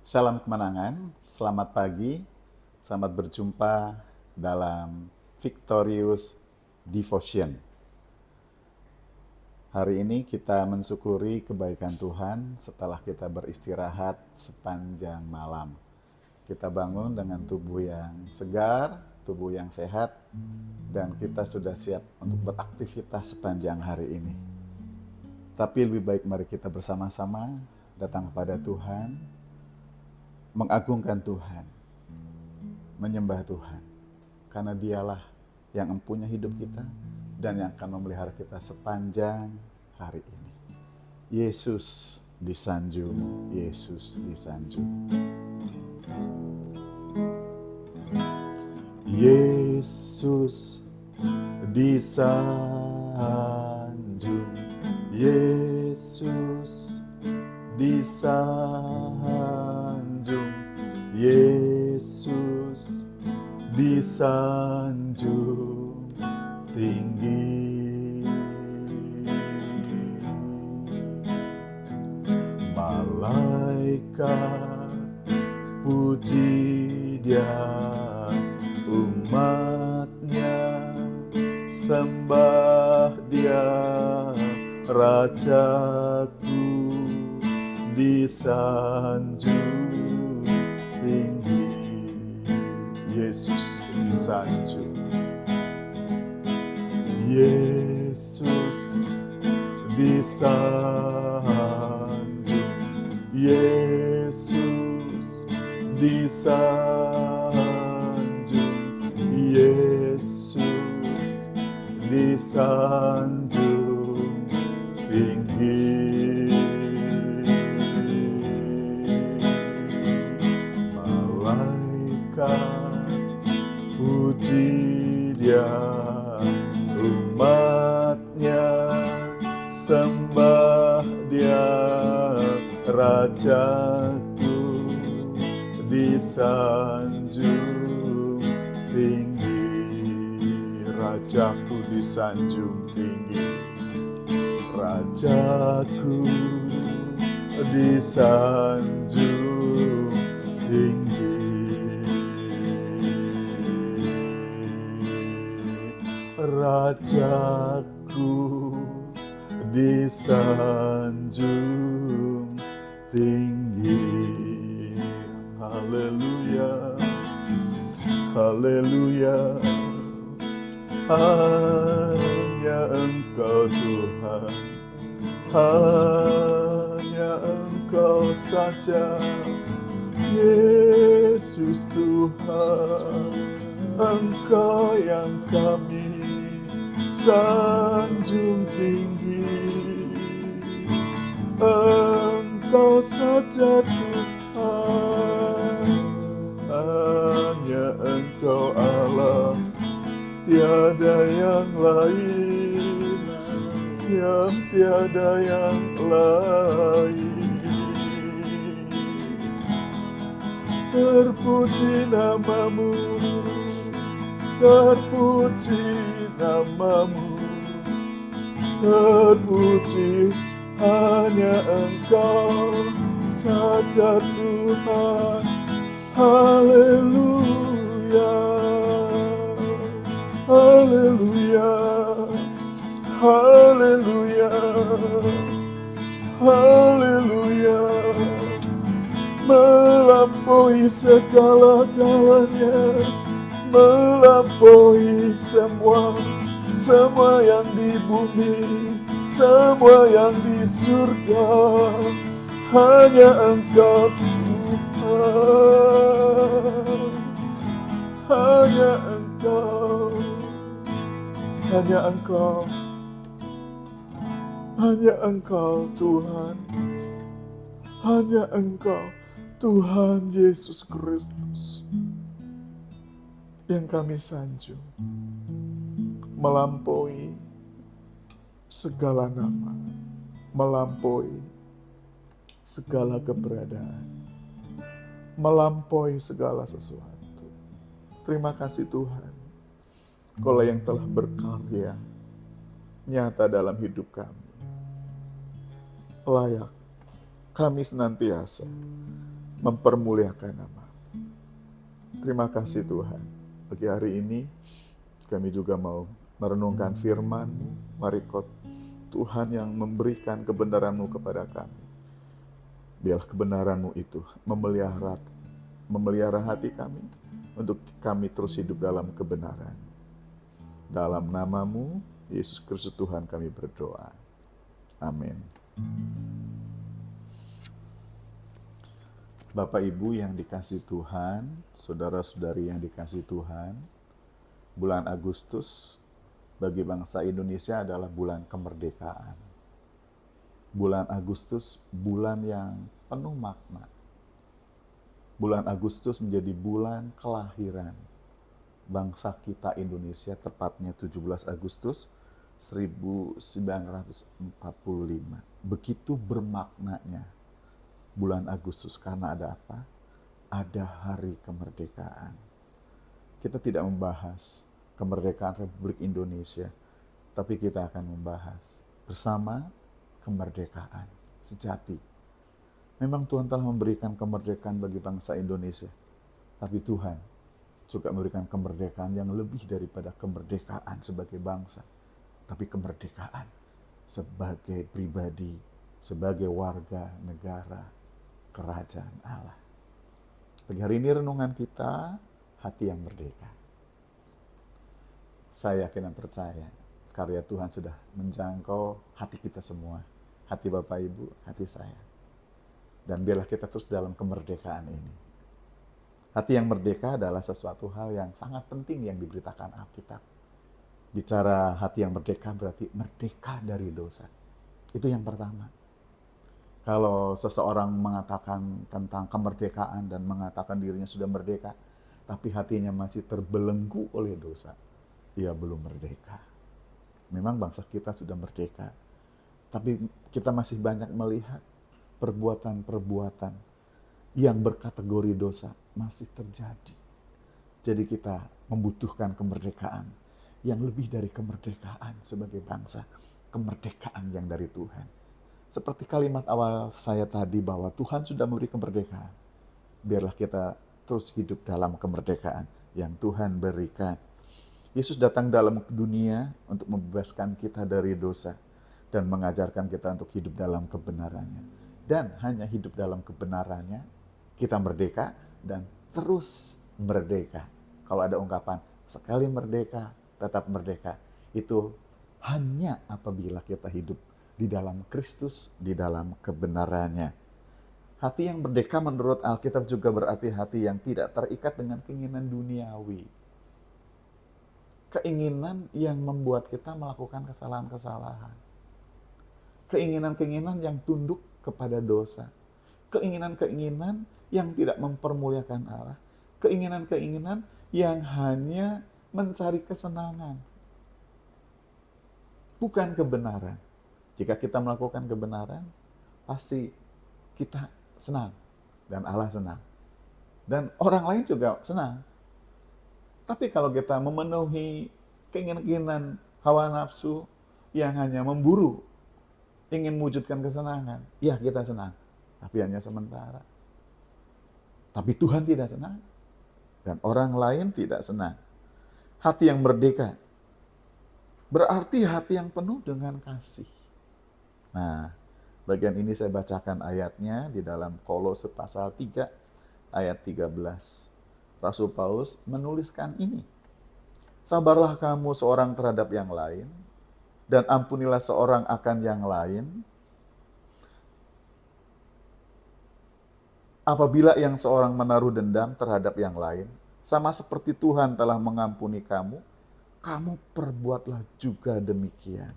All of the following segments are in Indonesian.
Salam kemenangan, selamat pagi, selamat berjumpa dalam Victorious Devotion. Hari ini kita mensyukuri kebaikan Tuhan setelah kita beristirahat sepanjang malam. Kita bangun dengan tubuh yang segar, tubuh yang sehat, dan kita sudah siap untuk beraktivitas sepanjang hari ini. Tapi lebih baik mari kita bersama-sama datang kepada Tuhan, mengagungkan Tuhan, menyembah Tuhan, karena Dialah yang mempunyai hidup kita dan yang akan memelihara kita sepanjang hari ini. Yesus disanjung, Yesus disanjung. Yesus disanjung, Yesus disanjung, Yesus disanjung tinggi. Malaikat puji Dia, umatnya sembah Dia, Rajaku disanjung tinggi. Yesus disanjung, Yesus disanjung, Yesus disanjung, Yesus disanjung tinggi. Puji Dia, umatnya sembah Dia, Rajaku disanjung tinggi. Rajaku disanjung tinggi, Rajaku disanjung tinggi. Rajaku disanjung tinggi. Haleluya, haleluya. Hanya Engkau Tuhan, hanya Engkau saja, Yesus Tuhan. Engkau yang kami sanjung tinggi, Engkau saja Tuhan, hanya Engkau Allah, tiada yang lain, yang tiada yang lain. Terpuji namamu, terpuji namamu, terpuji hanya Engkau saja Tuhan. Haleluya, haleluya, haleluya, haleluya. Melampaui segala-galanya, melampaui semua yang di bumi, semua yang di surga. Hanya Engkau Tuhan, hanya Engkau, hanya Engkau, hanya Engkau Tuhan, hanya Engkau Tuhan Yesus Kristus yang kami sanjung, melampaui segala nama, melampaui segala keberadaan, melampaui segala sesuatu. Terima kasih Tuhan, Kaulah yang telah berkarya nyata dalam hidup kami. Layak kami senantiasa mempermuliakan nama. Terima kasih Tuhan. Pagi hari ini kami juga mau merenungkan firman-Mu. Mari Tuhan yang memberikan kebenaran-Mu kepada kami. Biarlah kebenaran-Mu itu memelihara hati kami untuk kami terus hidup dalam kebenaran. Dalam nama-Mu, Yesus Kristus Tuhan kami berdoa. Amin. Bapak Ibu yang dikasihi Tuhan, saudara-saudari yang dikasihi Tuhan, bulan Agustus bagi bangsa Indonesia adalah bulan kemerdekaan. Bulan Agustus, bulan yang penuh makna. Bulan Agustus menjadi bulan kelahiran bangsa kita Indonesia, tepatnya 17 Agustus 1945. Begitu bermaknanya bulan Agustus, karena ada apa? Ada hari kemerdekaan. Kita tidak membahas kemerdekaan Republik Indonesia, tapi kita akan membahas bersama kemerdekaan sejati. Memang Tuhan telah memberikan kemerdekaan bagi bangsa Indonesia, tapi Tuhan juga memberikan kemerdekaan yang lebih daripada kemerdekaan sebagai bangsa, tapi kemerdekaan sebagai pribadi, sebagai warga negara kerajaan Allah. Pagi hari ini renungan kita, hati yang merdeka. Saya yakin dan percaya karya Tuhan sudah menjangkau hati kita semua, hati Bapak Ibu, hati saya. Dan biarlah kita terus dalam kemerdekaan ini. Hati yang merdeka adalah sesuatu hal yang sangat penting yang diberitakan Alkitab. Bicara hati yang merdeka berarti merdeka dari dosa. Itu yang pertama. Kalau seseorang mengatakan tentang kemerdekaan dan mengatakan dirinya sudah merdeka, tapi hatinya masih terbelenggu oleh dosa, ia belum merdeka. Memang bangsa kita sudah merdeka, tapi kita masih banyak melihat perbuatan-perbuatan yang berkategori dosa masih terjadi. Jadi kita membutuhkan kemerdekaan yang lebih dari kemerdekaan sebagai bangsa, kemerdekaan yang dari Tuhan. Seperti kalimat awal saya tadi bahwa Tuhan sudah memberi kemerdekaan. Biarlah kita terus hidup dalam kemerdekaan yang Tuhan berikan. Yesus datang dalam dunia untuk membebaskan kita dari dosa dan mengajarkan kita untuk hidup dalam kebenarannya. Dan hanya hidup dalam kebenarannya, kita merdeka dan terus merdeka. Kalau ada ungkapan, sekali merdeka, tetap merdeka. Itu hanya apabila kita hidup di dalam Kristus, di dalam kebenarannya. Hati yang merdeka menurut Alkitab juga berarti hati yang tidak terikat dengan keinginan duniawi. Keinginan yang membuat kita melakukan kesalahan-kesalahan. Keinginan-keinginan yang tunduk kepada dosa. Keinginan-keinginan yang tidak mempermuliakan Allah. Keinginan-keinginan yang hanya mencari kesenangan. Bukan kebenaran. Jika kita melakukan kebenaran, pasti kita senang. Dan Allah senang. Dan orang lain juga senang. Tapi kalau kita memenuhi keinginan hawa nafsu yang hanya memburu, ingin mewujudkan kesenangan, ya kita senang. Tapi hanya sementara. Tapi Tuhan tidak senang. Dan orang lain tidak senang. Hati yang merdeka berarti hati yang penuh dengan kasih. Nah, bagian ini saya bacakan ayatnya di dalam Kolose pasal 3 ayat 13. Rasul Paulus menuliskan ini. Sabarlah kamu seorang terhadap yang lain, dan ampunilah seorang akan yang lain. Apabila yang seorang menaruh dendam terhadap yang lain, sama seperti Tuhan telah mengampuni kamu, kamu perbuatlah juga demikian.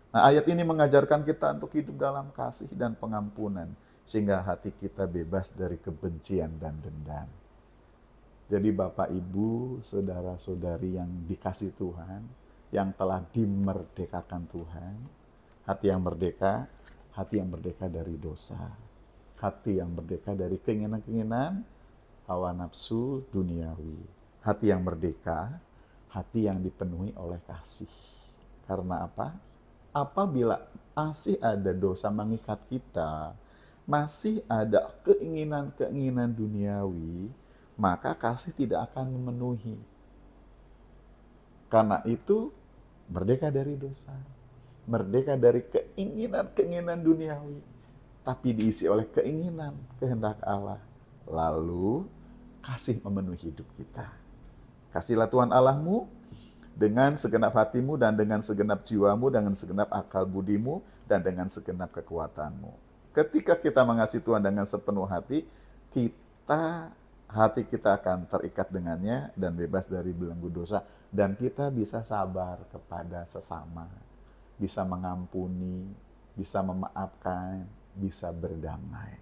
Nah, ayat ini mengajarkan kita untuk hidup dalam kasih dan pengampunan, sehingga hati kita bebas dari kebencian dan dendam. Jadi Bapak, Ibu, saudara-saudari yang dikasihi Tuhan, yang telah dimerdekakan Tuhan, hati yang merdeka dari dosa. Hati yang merdeka dari keinginan-keinginan, hawa nafsu duniawi. Hati yang merdeka, hati yang dipenuhi oleh kasih. Karena apa? Apabila masih ada dosa mengikat kita, masih ada keinginan-keinginan duniawi, maka kasih tidak akan memenuhi. Karena itu, merdeka dari dosa, merdeka dari keinginan-keinginan duniawi, tapi diisi oleh keinginan kehendak Allah. Lalu, kasih memenuhi hidup kita. Kasihlah Tuhan Allahmu dengan segenap hatimu dan dengan segenap jiwamu, dengan segenap akal budimu, dan dengan segenap kekuatanmu. Ketika kita mengasihi Tuhan dengan sepenuh hati, hati kita akan terikat dengannya dan bebas dari belenggu dosa. Dan kita bisa sabar kepada sesama, bisa mengampuni, bisa memaafkan, bisa berdamai.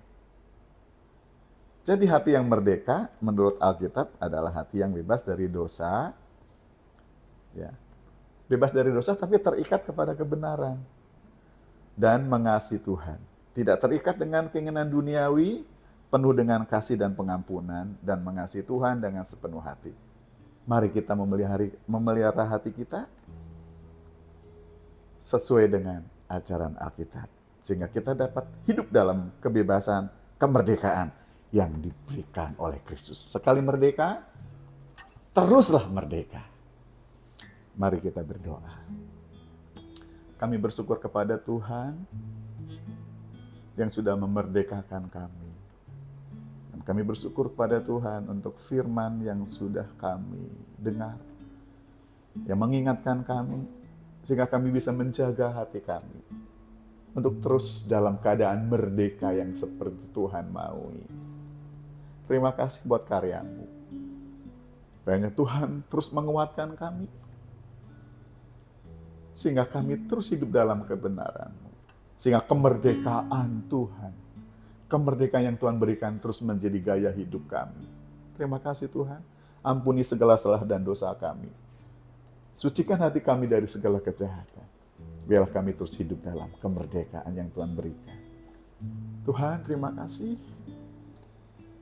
Jadi hati yang merdeka menurut Alkitab adalah hati yang bebas dari dosa, ya, bebas dari dosa tapi terikat kepada kebenaran dan mengasihi Tuhan. Tidak terikat dengan keinginan duniawi, penuh dengan kasih dan pengampunan, dan mengasihi Tuhan dengan sepenuh hati. Mari kita memelihara hati kita sesuai dengan ajaran Alkitab, sehingga kita dapat hidup dalam kebebasan, kemerdekaan yang diberikan oleh Kristus. Sekali merdeka, teruslah merdeka. Mari kita berdoa. Kami bersyukur kepada Tuhan yang sudah memerdekakan kami. Dan kami bersyukur kepada Tuhan untuk firman yang sudah kami dengar, yang mengingatkan kami, sehingga kami bisa menjaga hati kami untuk terus dalam keadaan merdeka yang seperti Tuhan maui. Terima kasih buat karya-Mu. Banyak Tuhan terus menguatkan kami, sehingga kami terus hidup dalam kebenaran-Mu. Sehingga kemerdekaan Tuhan, kemerdekaan yang Tuhan berikan terus menjadi gaya hidup kami. Terima kasih Tuhan. Ampuni segala salah dan dosa kami. Sucikan hati kami dari segala kejahatan. Biarlah kami terus hidup dalam kemerdekaan yang Tuhan berikan. Tuhan, terima kasih.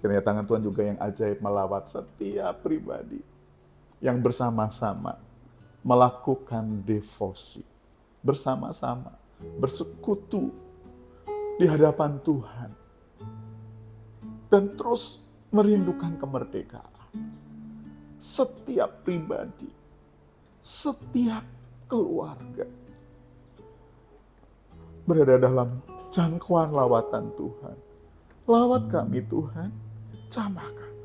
Kiranya tangan Tuhan juga yang ajaib melawat setiap pribadi yang bersama-sama melakukan devosi, bersama-sama bersekutu di hadapan Tuhan, dan terus merindukan kemerdekaan. Setiap pribadi, setiap keluarga berada dalam jangkauan lawatan Tuhan. Lawat kami Tuhan, jamah kami.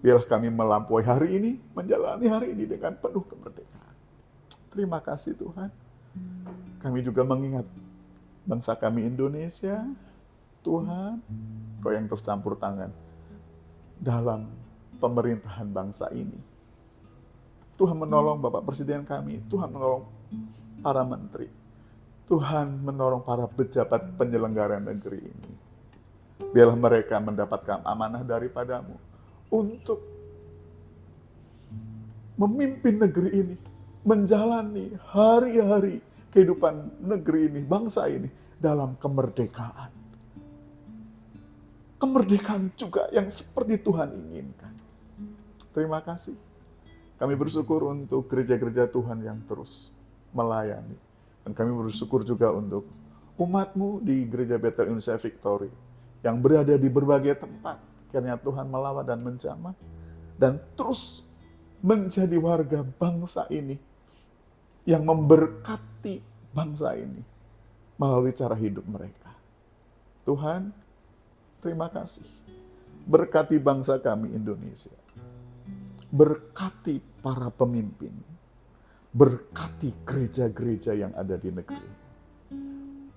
Biarlah kami melampaui hari ini, menjalani hari ini dengan penuh kemerdekaan. Terima kasih Tuhan. Kami juga mengingat bangsa kami Indonesia. Tuhan, Kau yang terus campur tangan dalam pemerintahan bangsa ini. Tuhan menolong Bapak Presiden kami, Tuhan menolong para menteri, Tuhan menolong para pejabat penyelenggara negeri ini. Biarlah mereka mendapatkan amanah daripada-Mu untuk memimpin negeri ini, menjalani hari-hari kehidupan negeri ini, bangsa ini, dalam kemerdekaan. Kemerdekaan juga yang seperti Tuhan inginkan. Terima kasih. Kami bersyukur untuk gereja-gereja Tuhan yang terus melayani. Dan kami bersyukur juga untuk umat-Mu di Gereja Bethel Indonesia Victory, yang berada di berbagai tempat. Kiranya Tuhan melawat dan menjamah, dan terus menjadi warga bangsa ini, yang memberkati bangsa ini melalui cara hidup mereka. Tuhan, terima kasih. Berkati bangsa kami Indonesia. Berkati para pemimpin. Berkati gereja-gereja yang ada di negeri.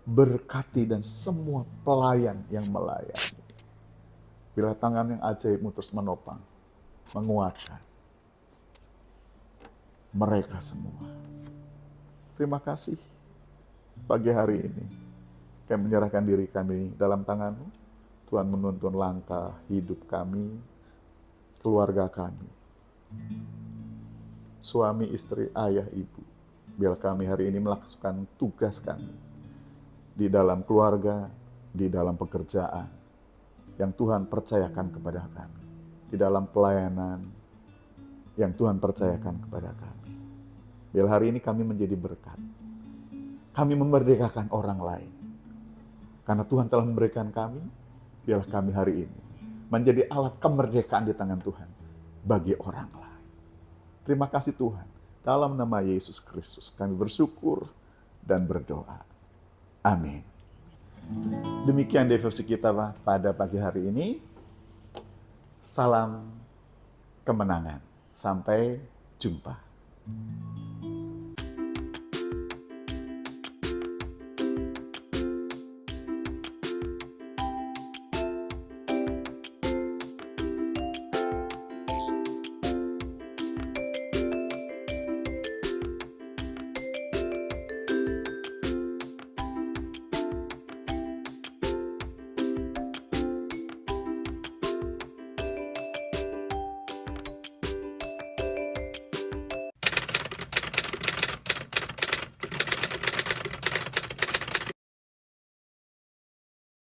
Berkati dan semua pelayan yang melayani. Bila tangan yang ajaib-Mu terus menopang, menguatkan mereka semua. Terima kasih. Pagi hari ini, kami menyerahkan diri kami dalam tangan-Mu. Tuhan menuntun langkah hidup kami, keluarga kami, suami, istri, ayah, ibu. Biar kami hari ini melakukan tugas kami di dalam keluarga, di dalam pekerjaan yang Tuhan percayakan kepada kami, di dalam pelayanan yang Tuhan percayakan kepada kami. Biar hari ini kami menjadi berkat. Kami memerdekakan orang lain. Karena Tuhan telah memberikan kami, biarlah kami hari ini menjadi alat kemerdekaan di tangan Tuhan bagi orang lain. Terima kasih Tuhan. Dalam nama Yesus Kristus kami bersyukur dan berdoa. Amin. Demikian devosi kita pada pagi hari ini. Salam kemenangan. Sampai jumpa.